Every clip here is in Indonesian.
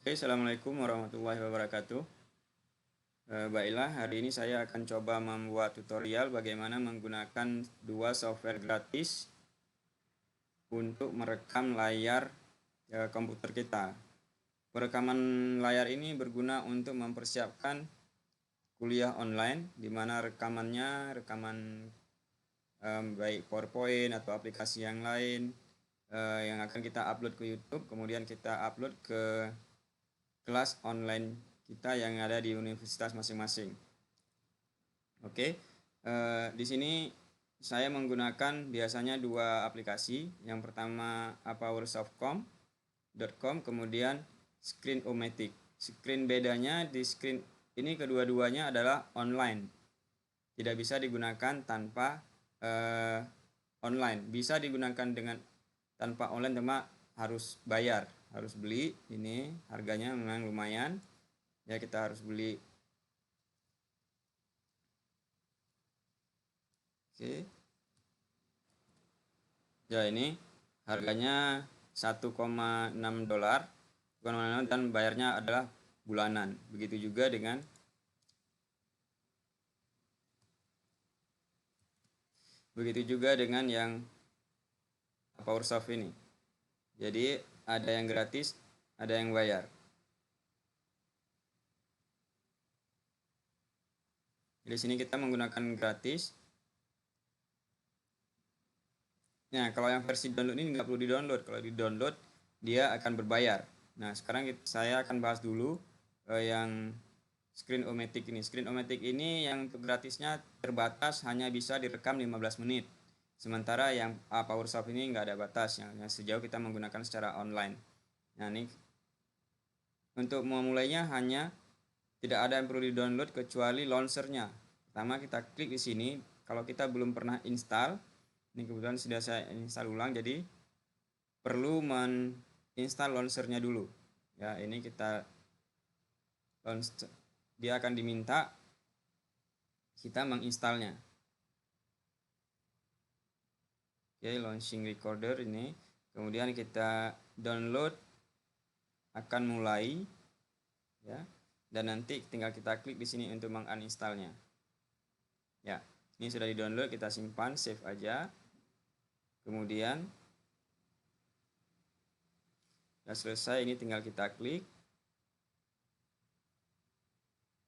Oke, Assalamualaikum warahmatullahi wabarakatuh. Baiklah, hari ini saya akan coba membuat tutorial bagaimana menggunakan dua software gratis untuk merekam layar komputer kita. Perekaman layar ini berguna untuk mempersiapkan kuliah online, di mana rekaman baik PowerPoint atau aplikasi yang lain yang akan kita upload ke YouTube, kemudian kita upload ke kelas online kita yang ada di universitas masing-masing. Oke, di sini saya menggunakan biasanya dua aplikasi. Yang pertama powersoftcom.com, kemudian Screenomatic. Screen bedanya di screen ini kedua-duanya adalah online, tidak bisa digunakan tanpa online. Bisa digunakan dengan tanpa online, cuma harus bayar, harus beli. Ini harganya memang lumayan ya, kita harus beli. Oke ya, ini harganya 1,6 dolar dan bayarnya adalah bulanan. Begitu juga dengan yang PowerSoft ini. Jadi ada yang gratis, ada yang bayar. Di sini kita menggunakan gratis. Nah, kalau yang versi download ini nggak perlu di-download. Kalau di-download dia akan berbayar. Nah, sekarang saya akan bahas dulu yang Screenomatic ini. Screenomatic ini yang gratisnya terbatas, hanya bisa direkam 15 menit. Sementara yang PowerSoft ini nggak ada batas, yang sejauh kita menggunakan secara online. Nah, ini untuk memulainya hanya tidak ada yang perlu di-download kecuali launchernya. Pertama kita klik di sini. Kalau kita belum pernah install, ini kebetulan sudah saya install ulang, jadi perlu menginstal launchernya dulu. Ya, ini kita launch, dia akan diminta kita menginstalnya. Oke, launching recorder ini. Kemudian kita download, akan mulai ya. Dan nanti tinggal kita klik di sini untuk menguninstallnya. Ya, ini sudah di-download, kita simpan, save aja. Kemudian sudah selesai, ini tinggal kita klik.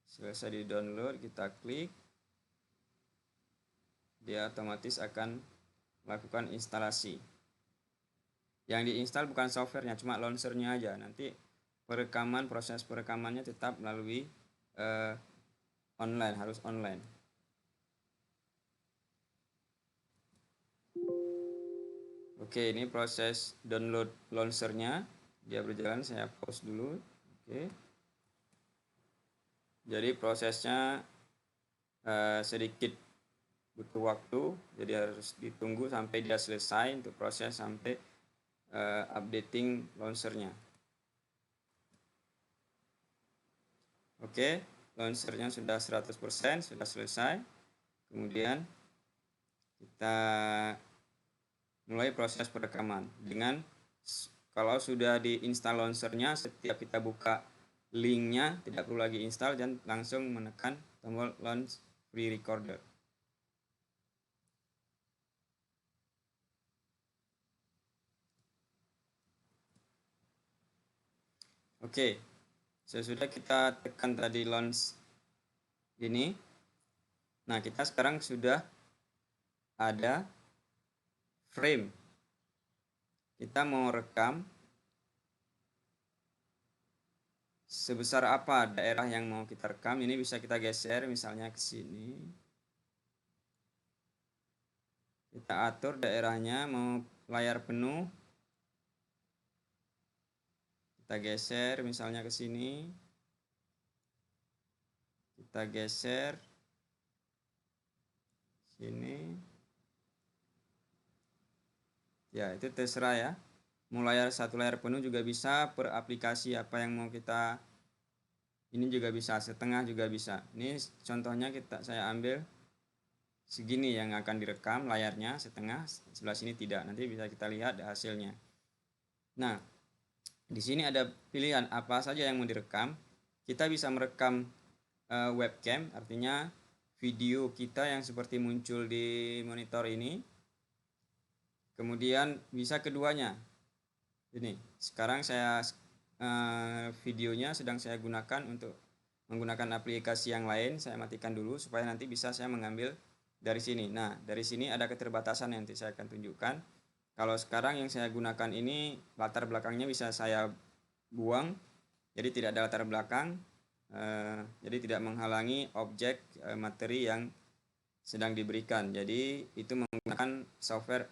Selesai di-download, kita klik. Dia otomatis akan melakukan instalasi. Yang diinstal bukan softwarenya, cuma launchernya aja. Nanti proses perekamannya tetap melalui online, harus online. Oke, ini proses download launchernya, dia berjalan. Saya pause dulu. Oke, jadi prosesnya sedikit butuh waktu, jadi harus ditunggu sampai dia selesai untuk proses sampai updating launchernya. Oke, launchernya sudah 100%, sudah selesai. Kemudian kita mulai proses perekaman dengan, kalau sudah diinstal launchernya, setiap kita buka linknya tidak perlu lagi install dan langsung menekan tombol launch free recorder. Oke, sesudah kita tekan tadi launch ini, nah kita sekarang sudah ada frame. Kita mau rekam sebesar apa daerah yang mau kita rekam. Ini bisa kita geser misalnya ke sini. Kita atur daerahnya, mau layar penuh. Kita geser misalnya ke sini. Kita geser sini. Ya, itu terserah ya. Mau satu layar penuh juga bisa, per aplikasi apa yang mau kita, ini juga bisa, setengah juga bisa. Ini contohnya saya ambil segini yang akan direkam, layarnya setengah, sebelah sini tidak. Nanti bisa kita lihat hasilnya. Nah, Di sini ada pilihan apa saja yang mau direkam. Kita bisa merekam webcam, artinya video kita yang seperti muncul di monitor ini. Kemudian bisa keduanya. Ini sekarang saya videonya sedang saya gunakan untuk menggunakan aplikasi yang lain. Saya matikan dulu supaya nanti bisa saya mengambil dari sini. Nah, dari sini ada keterbatasan yang nanti saya akan tunjukkan. Kalau sekarang yang saya gunakan ini latar belakangnya bisa saya buang, jadi tidak ada latar belakang, jadi tidak menghalangi objek materi yang sedang diberikan. Jadi itu menggunakan software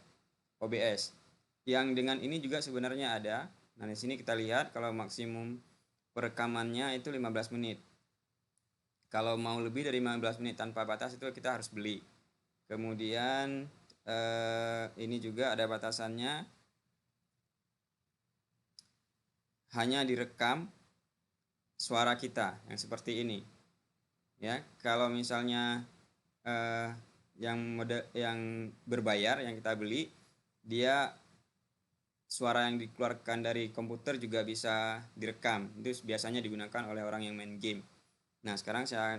OBS. Yang dengan ini juga sebenarnya ada. Nah, di sini kita lihat kalau maksimum perekamannya itu 15 menit. Kalau mau lebih dari 15 menit tanpa batas itu kita harus beli. Kemudian ini juga ada batasannya, hanya direkam suara kita yang seperti ini. Ya, kalau misalnya yang berbayar yang kita beli, dia suara yang dikeluarkan dari komputer juga bisa direkam. Itu biasanya digunakan oleh orang yang main game. Nah, sekarang saya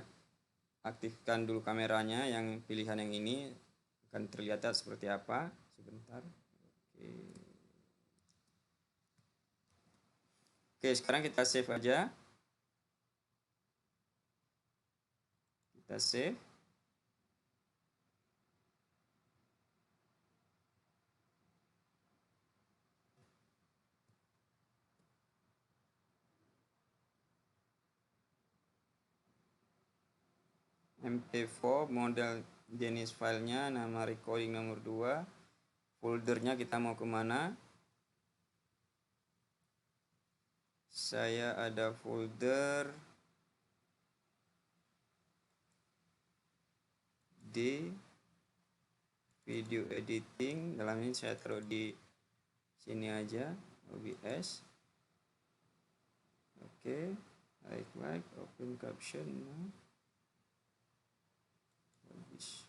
aktifkan dulu kameranya, yang pilihan yang ini akan terlihat seperti apa. Sebentar. Oke, sekarang kita save aja. Kita save. MP4 model jenis filenya, nama recording nomor 2, foldernya kita mau kemana. Saya ada folder di video editing, dalam ini saya taruh di sini aja, OBS. Oke, like open caption. Habis.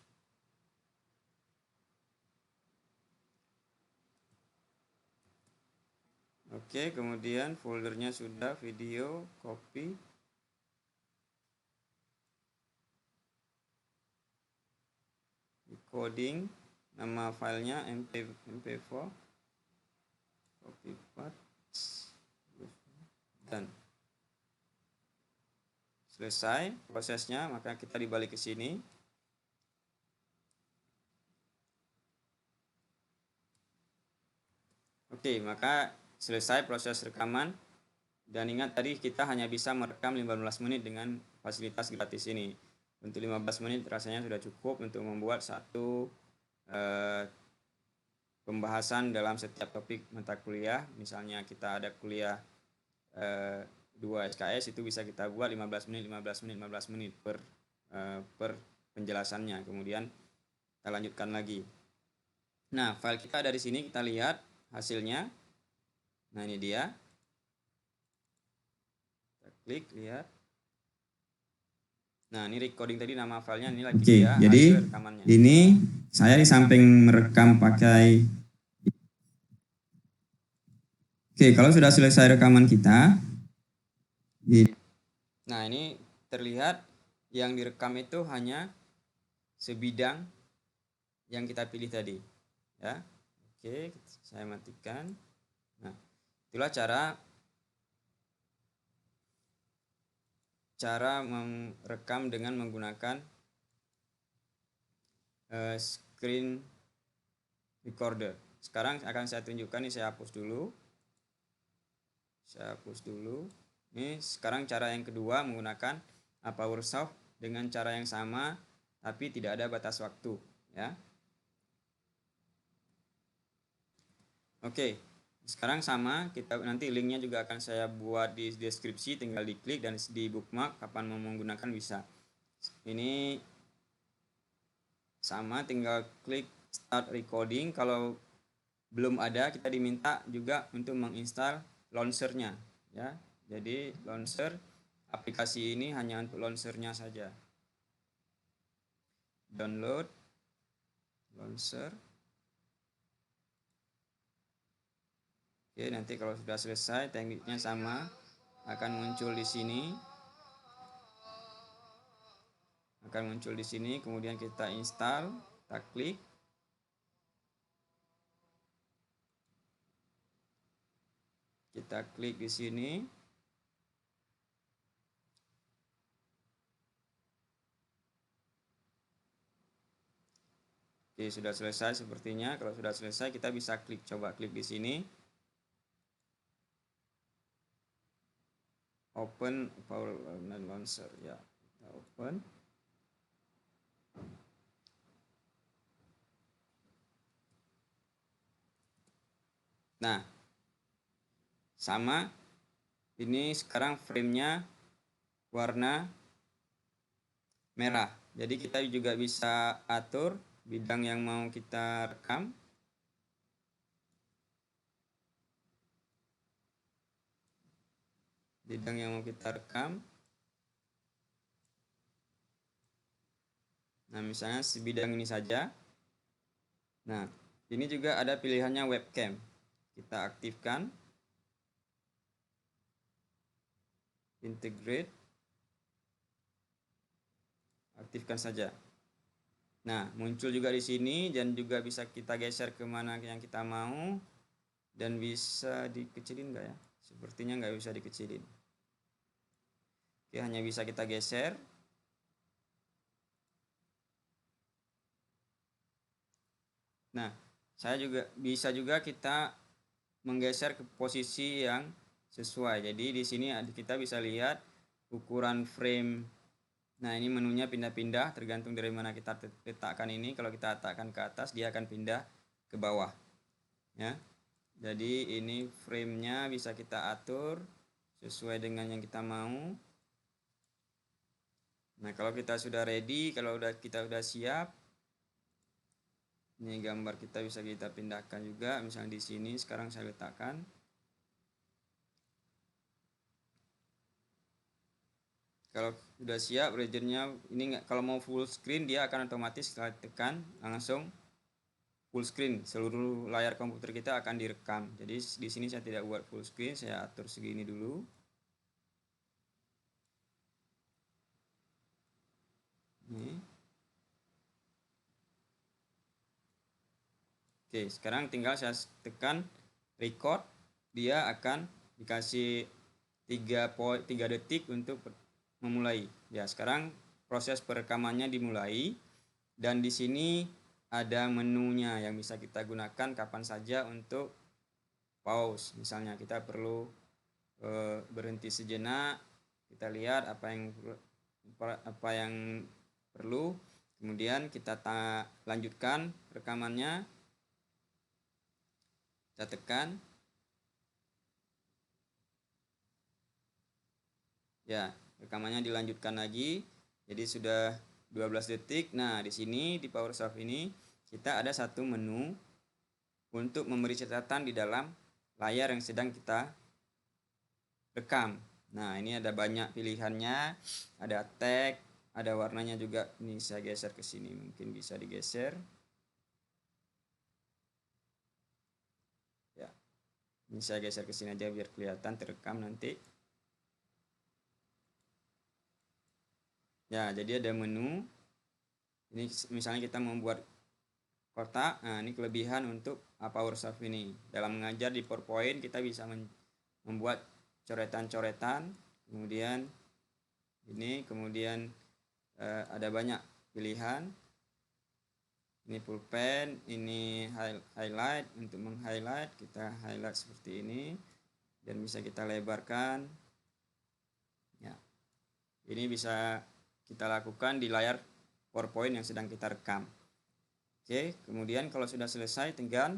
Oke, kemudian foldernya sudah, video, copy. Recording, nama filenya MP4. Copy paste. Dan selesai prosesnya, maka kita dibalik ke sini. Oke, maka selesai proses rekaman. Dan ingat tadi kita hanya bisa merekam 15 menit dengan fasilitas gratis ini. Untuk 15 menit rasanya sudah cukup untuk membuat satu pembahasan dalam setiap topik mata kuliah. Misalnya kita ada kuliah 2 SKS, itu bisa kita buat 15 menit per penjelasannya. Kemudian kita lanjutkan lagi. Nah, file kita ada di sini, kita lihat hasilnya. Nah, ini dia. Kita klik, lihat. Nah, ini recording tadi, nama filenya ini lagi. Oke, jadi rekamannya. Ini saya di samping merekam pakai. Oke, kalau sudah selesai rekaman kita. Nah, ini terlihat yang direkam itu hanya sebidang yang kita pilih tadi. Ya. Oke, saya matikan. Nah, itulah cara merekam dengan menggunakan screen recorder. Sekarang akan saya tunjukkan, ini saya hapus dulu. Ini sekarang cara yang kedua menggunakan PowerShop dengan cara yang sama tapi tidak ada batas waktu, ya. Oke. Sekarang sama, kita nanti linknya juga akan saya buat di deskripsi, tinggal diklik dan di bookmark, kapan mau menggunakan bisa. Ini sama, tinggal klik start recording. Kalau belum ada, kita diminta juga untuk menginstal launchernya, ya. Jadi launcher aplikasi ini hanya untuk launchernya saja. Download launcher. Oke, nanti kalau sudah selesai tekniknya sama akan muncul di sini. Kemudian kita install, kita klik. Kita klik di sini. Oke, sudah selesai sepertinya. Kalau sudah selesai kita bisa coba klik di sini. Open Power Launcher ya. Kita open. Nah, sama. Ini sekarang framenya warna merah. Jadi kita juga bisa atur bidang yang mau kita rekam. Nah, misalnya sebidang ini saja. Nah, ini juga ada pilihannya webcam. Kita aktifkan. Integrate. Aktifkan saja. Nah, muncul juga di sini dan juga bisa kita geser kemana yang kita mau. Dan bisa dikecilin nggak ya? Sepertinya nggak bisa dikecilin. Oke, hanya bisa kita geser. Nah, bisa juga kita menggeser ke posisi yang sesuai. Jadi di sini kita bisa lihat ukuran frame. Nah, ini menunya pindah-pindah tergantung dari mana kita letakkan ini. Kalau kita letakkan ke atas, dia akan pindah ke bawah. Ya. Jadi ini framenya bisa kita atur sesuai dengan yang kita mau. Nah, kalau kita sudah ready, kalau kita sudah siap, ini gambar kita bisa kita pindahkan juga. Misalnya di sini sekarang saya letakkan. Kalau sudah siap regionnya ini kalau mau full screen dia akan otomatis kita tekan langsung full screen, seluruh layar komputer kita akan direkam. Jadi di sini saya tidak buat full screen, saya atur segini dulu. Ini. Oke, sekarang tinggal saya tekan record, dia akan dikasih 3 detik untuk memulai. Ya, sekarang proses perekamannya dimulai dan di sini ada menunya yang bisa kita gunakan kapan saja untuk pause. Misalnya kita perlu berhenti sejenak, kita lihat apa yang perlu, kemudian kita lanjutkan rekamannya, kita tekan, ya rekamannya dilanjutkan lagi, jadi sudah 12 detik. Nah, di sini di PowerShop ini kita ada satu menu untuk memberi catatan di dalam layar yang sedang kita rekam. Nah, ini ada banyak pilihannya, ada tag, ada warnanya juga. Ini saya geser ke sini, mungkin bisa digeser. Ya, ini saya geser ke sini aja biar kelihatan terekam nanti. Ya, jadi ada menu. Ini misalnya kita membuat kotak. Nah, ini kelebihan untuk PowerShop ini. Dalam mengajar di PowerPoint kita bisa membuat coretan-coretan. Kemudian ada banyak pilihan. Ini pulpen, ini highlight. Untuk meng-highlight kita highlight seperti ini dan bisa kita lebarkan. Ya, ini bisa kita lakukan di layar PowerPoint yang sedang kita rekam. Oke, kemudian kalau sudah selesai, tinggal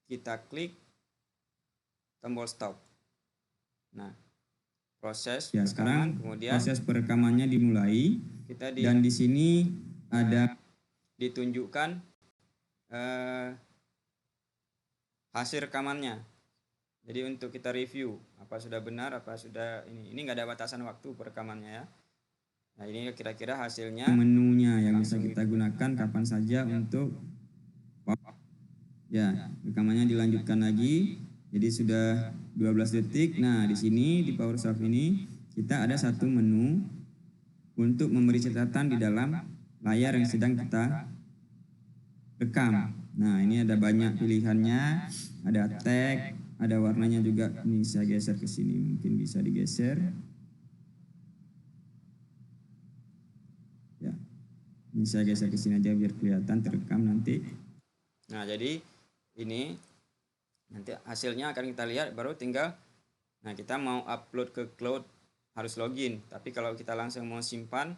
kita klik tombol stop. Nah, proses ya sekarang kemudian proses perekamannya dimulai dan di sini ada ditunjukkan hasil rekamannya. Jadi untuk kita review apa sudah benar, apa sudah ini nggak ada batasan waktu perekamannya ya. Nah, ini kira-kira hasilnya, menunya yang bisa kita gunakan kapan saja untuk ya rekamannya dilanjutkan lagi. Jadi sudah 12 detik. Nah, di sini di PowerShop ini kita ada satu menu untuk memberi catatan di dalam layar yang sedang kita rekam. Nah, ini ada banyak pilihannya, ada tag, ada warnanya juga. Ini saya geser ke sini, mungkin bisa digeser. Ya, ini saya geser ke sini aja biar kelihatan terekam nanti. Nah, jadi ini nanti hasilnya akan kita lihat, baru tinggal kita mau upload ke cloud harus login, tapi kalau kita langsung mau simpan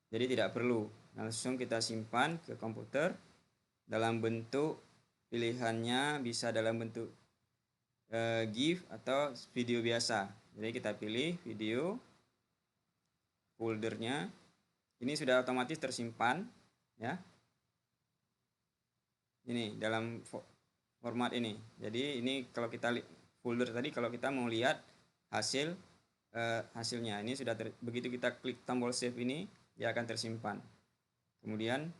jadi tidak perlu, langsung kita simpan ke komputer dalam bentuk pilihannya, bisa dalam bentuk GIF atau video biasa. Jadi kita pilih video, foldernya ini sudah otomatis tersimpan ya, ini dalam format ini. Jadi ini kalau kita folder tadi, kalau kita mau lihat hasilnya ini sudah begitu kita klik tombol save ini dia akan tersimpan. Kemudian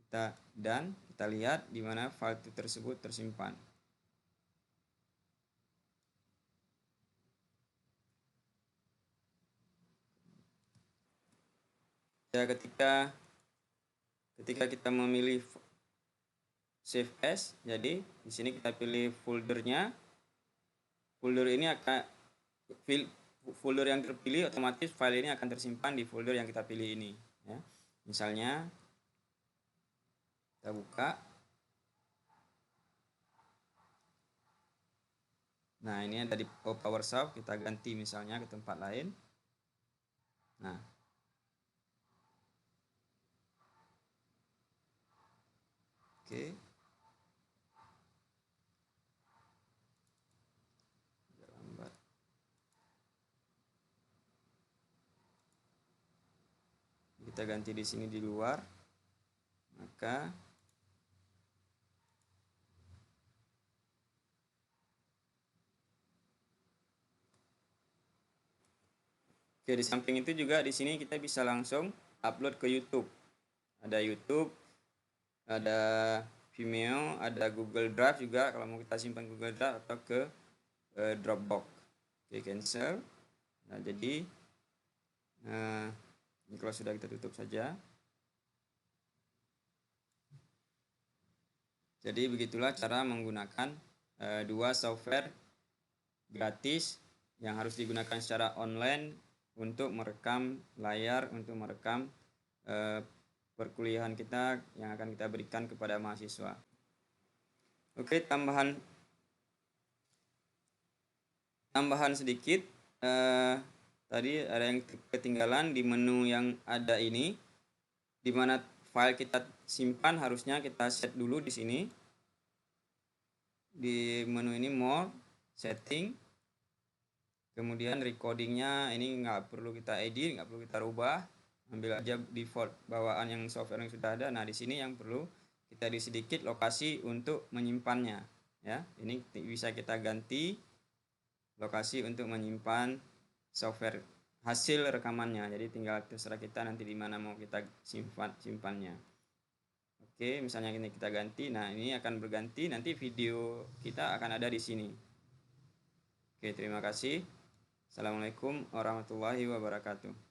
kita lihat di mana file tersebut tersimpan. Ya, ketika kita memilih save as, jadi di sini kita pilih foldernya. Folder ini akan folder yang terpilih, otomatis file ini akan tersimpan di folder yang kita pilih ini ya. Misalnya kita buka. Nah, ini ada di PowerShop, kita ganti misalnya ke tempat lain. Nah, oke. Kita ganti di sini di luar, maka oke, di samping itu juga di sini kita bisa langsung upload ke YouTube. Ada YouTube, ada Vimeo, ada Google Drive juga kalau mau kita simpan Google Drive, atau ke Dropbox. Oke, cancel. Nah, jadi ini kalau sudah kita tutup saja. Jadi begitulah cara menggunakan dua software gratis yang harus digunakan secara online untuk merekam layar, untuk merekam perkuliahan kita yang akan kita berikan kepada mahasiswa. Oke, tambahan sedikit, tadi ada yang ketinggalan di menu yang ada ini, di mana file kita simpan harusnya kita set dulu di sini. Di menu ini more, setting, kemudian recordingnya ini nggak perlu kita edit, nggak perlu kita rubah, ambil aja default bawaan yang software yang sudah ada. Nah, di sini yang perlu kita di sedikit lokasi untuk menyimpannya ya. Ini bisa kita ganti lokasi untuk menyimpan software hasil rekamannya. Jadi tinggal terserah kita nanti di mana mau kita simpannya. Oke, misalnya ini kita ganti. Nah, ini akan berganti, nanti video kita akan ada di sini. Oke, terima kasih. Assalamualaikum warahmatullahi wabarakatuh.